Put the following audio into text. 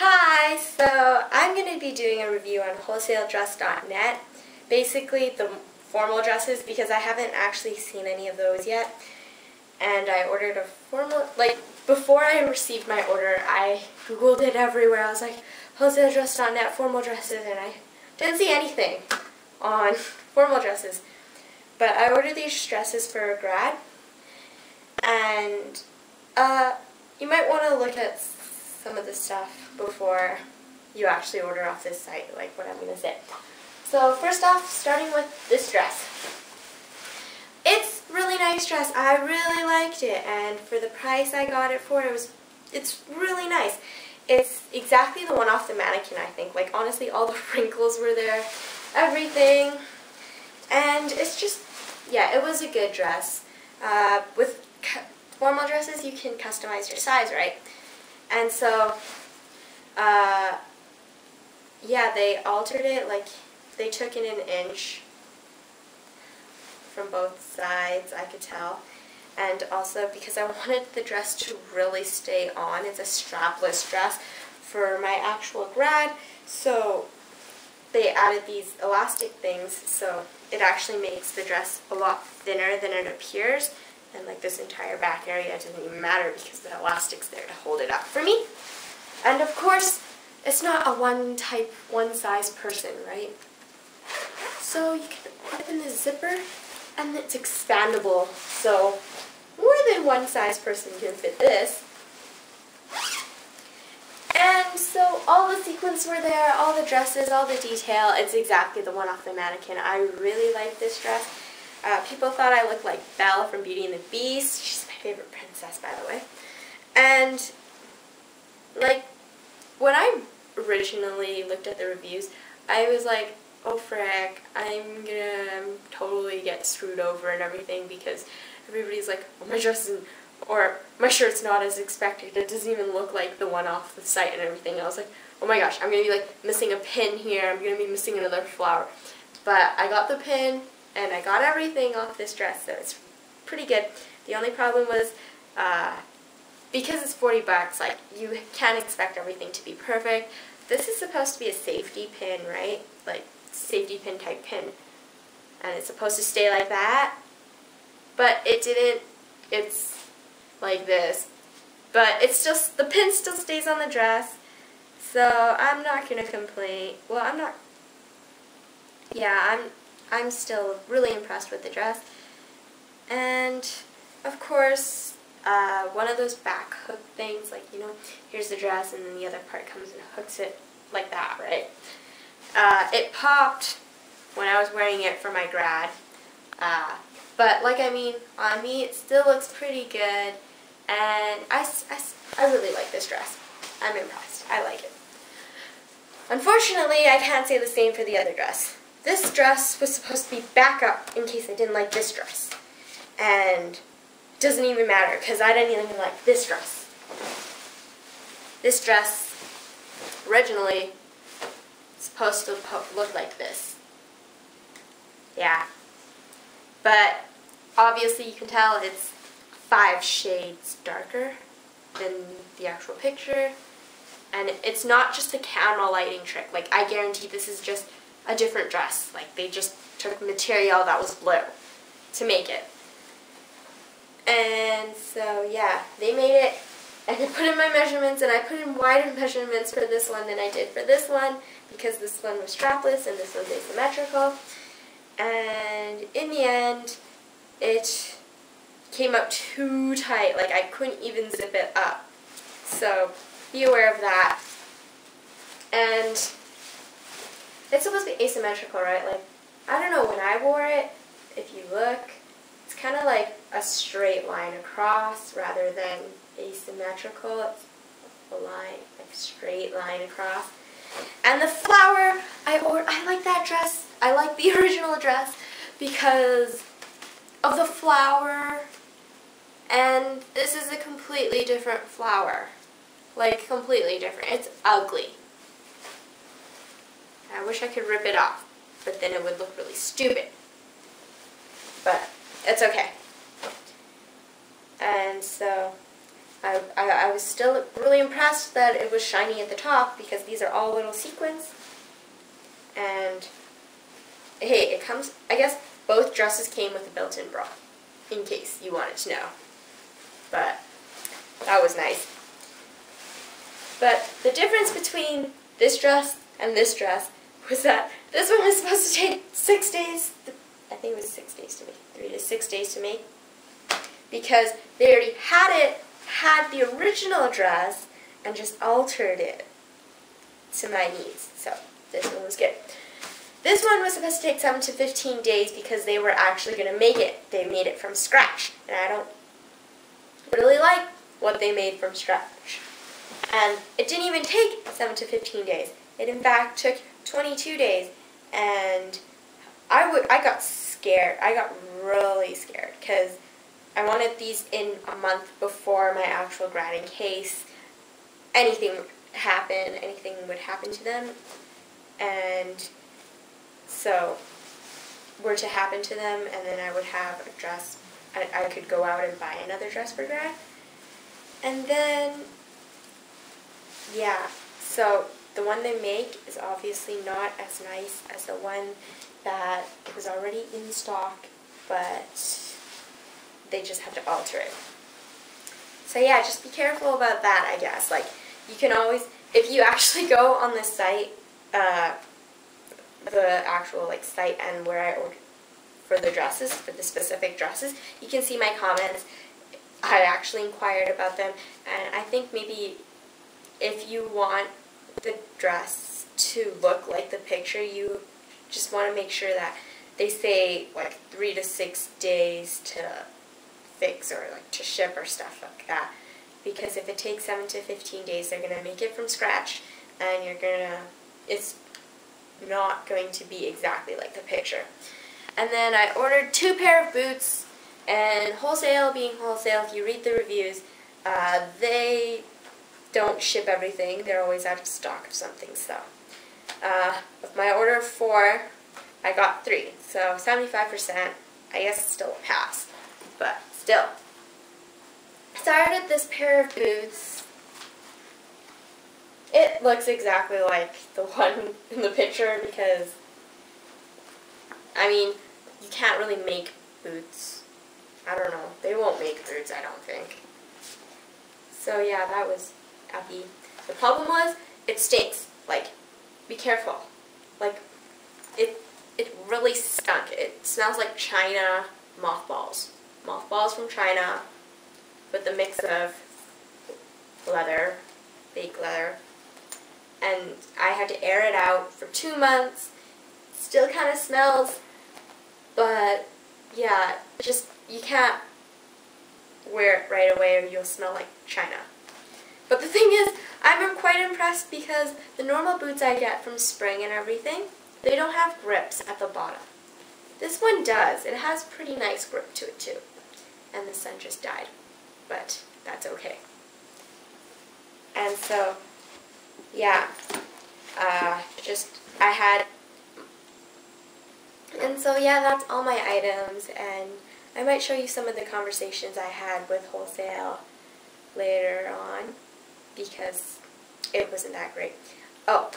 Hi, so I'm going to be doing a review on wholesaledress.net, basically the formal dresses because I haven't actually seen any of those yet. And I ordered a formal, before I received my order, I Googled it everywhere. I was like, wholesaledress.net, formal dresses, and I didn't see anything on formal dresses. But I ordered these dresses for a grad, and you might want to look at some of the stuff before you actually order off this site, like what I'm going to say. So first off, starting with this dress. It's a really nice dress. I really liked it, and for the price I got it for, it's really nice. It's exactly the one off the mannequin, I think. Like, honestly, all the wrinkles were there, everything, and it's just, yeah, it was a good dress. With formal dresses, you can customize your size, right? And so, yeah, they altered it, like, they took in an inch from both sides, I could tell. And also, because I wanted the dress to really stay on, it's a strapless dress for my actual grad, so they added these elastic things, so it actually makes the dress a lot thinner than it appears. And like this entire back area doesn't even matter because the elastic's there to hold it up for me. And of course, it's not a one size person, right? So you can open the zipper and it's expandable. So more than one size person can fit this. And so all the sequins were there, all the dresses, all the detail. It's exactly the one off the mannequin. I really like this dress. People thought I looked like Belle from Beauty and the Beast. She's my favorite princess, by the way. And, like, when I originally looked at the reviews, I was like, oh frick, I'm gonna totally get screwed over and everything because everybody's like, oh, my dress isn't, or my shirt's not as expected. It doesn't even look like the one off the site and everything. I was like, oh my gosh, I'm gonna be like missing a pin here. I'm gonna be missing another flower. But I got the pin. And I got everything off this dress, so it's pretty good. The only problem was, because it's 40 bucks, like, you can't expect everything to be perfect. This is supposed to be a safety pin, right? Like, safety pin type pin. And it's supposed to stay like that. But it didn't. It's like this. But it's just, the pin still stays on the dress. So I'm not going to complain. Well, I'm not. Yeah, I'm still really impressed with the dress. And, of course, one of those back hook things, like, you know, here's the dress and then the other part comes and hooks it like that, right? It popped when I was wearing it for my grad. But, like, I mean, on me, it still looks pretty good. And I really like this dress. I'm impressed. I like it. Unfortunately, I can't say the same for the other dress. This dress was supposed to be backup in case I didn't like this dress. And it doesn't even matter because I didn't even like this dress. This dress, originally, is supposed to look like this. Yeah. But obviously you can tell it's 5 shades darker than the actual picture. And it's not just a camera lighting trick. Like, I guarantee this is just a different dress. Like, they just took material that was blue to make it. And so, yeah, they made it, and I put in my measurements, and I put in wider measurements for this one than I did for this one, because this one was strapless and this one's asymmetrical. And in the end, it came up too tight. Like, I couldn't even zip it up. So, be aware of that. And it's supposed to be asymmetrical, right? Like, I don't know, when I wore it, if you look, it's kind of like a straight line across rather than asymmetrical. It's a line, like straight line across. And the flower, I like that dress. I like the original dress because of the flower. And this is a completely different flower. Like, completely different. It's ugly. I wish I could rip it off, but then it would look really stupid. But it's okay. And so, I was still really impressed that it was shiny at the top because these are all little sequins. And hey, it comes, I guess both dresses came with a built-in bra, in case you wanted to know. But that was nice. But the difference between this dress and this dress was that this one was supposed to take 6 days, I think it was 6 days to make, 3 to 6 days to make, because they already had the original dress and just altered it to my needs. So this one was good. This one was supposed to take 7 to 15 days because they were actually going to make it. They made it from scratch, and I don't really like what they made from scratch. And it didn't even take 7 to 15 days. It in fact took 22 days, and I got scared. I got really scared because I wanted these in a month before my actual grad in case anything would happen to them, and so were to happen to them, and then I would have a dress. I could go out and buy another dress for grad, and then yeah. So the one they make is obviously not as nice as the one that was already in stock, but they just have to alter it. So yeah, just be careful about that, I guess. Like, you can always, if you actually go on the site, the actual like site and where I ordered for the dresses, for the specific dresses, you can see my comments. I actually inquired about them, and I think maybe if you want the dress to look like the picture, you just want to make sure that they say like 3 to 6 days to fix or like to ship or stuff like that. Because if it takes 7 to 15 days, they're going to make it from scratch, and it's not going to be exactly like the picture. And then I ordered 2 pair of boots, and wholesale being wholesale, if you read the reviews, they don't ship everything. They're always out of stock of something. So with my order of 4, I got 3. So 75%, I guess it's still a pass, but still. I started this pair of boots. It looks exactly like the one in the picture because, I mean, you can't really make boots. I don't know. They won't make boots, I don't think. So yeah, that was happy. The problem was, it stinks. Like, be careful. Like, it really stunk. It smells like China mothballs. Mothballs from China with a mix of leather, fake leather. And I had to air it out for 2 months. Still kind of smells, but yeah, just, you can't wear it right away or you'll smell like China. But the thing is, I'm quite impressed because the normal boots I get from Spring and everything, they don't have grips at the bottom. This one does. It has pretty nice grip to it too. And the sun just died, but that's okay. And so, yeah, and so yeah, that's all my items, and I might show you some of the conversations I had with wholesale later on, because it wasn't that great. Oh,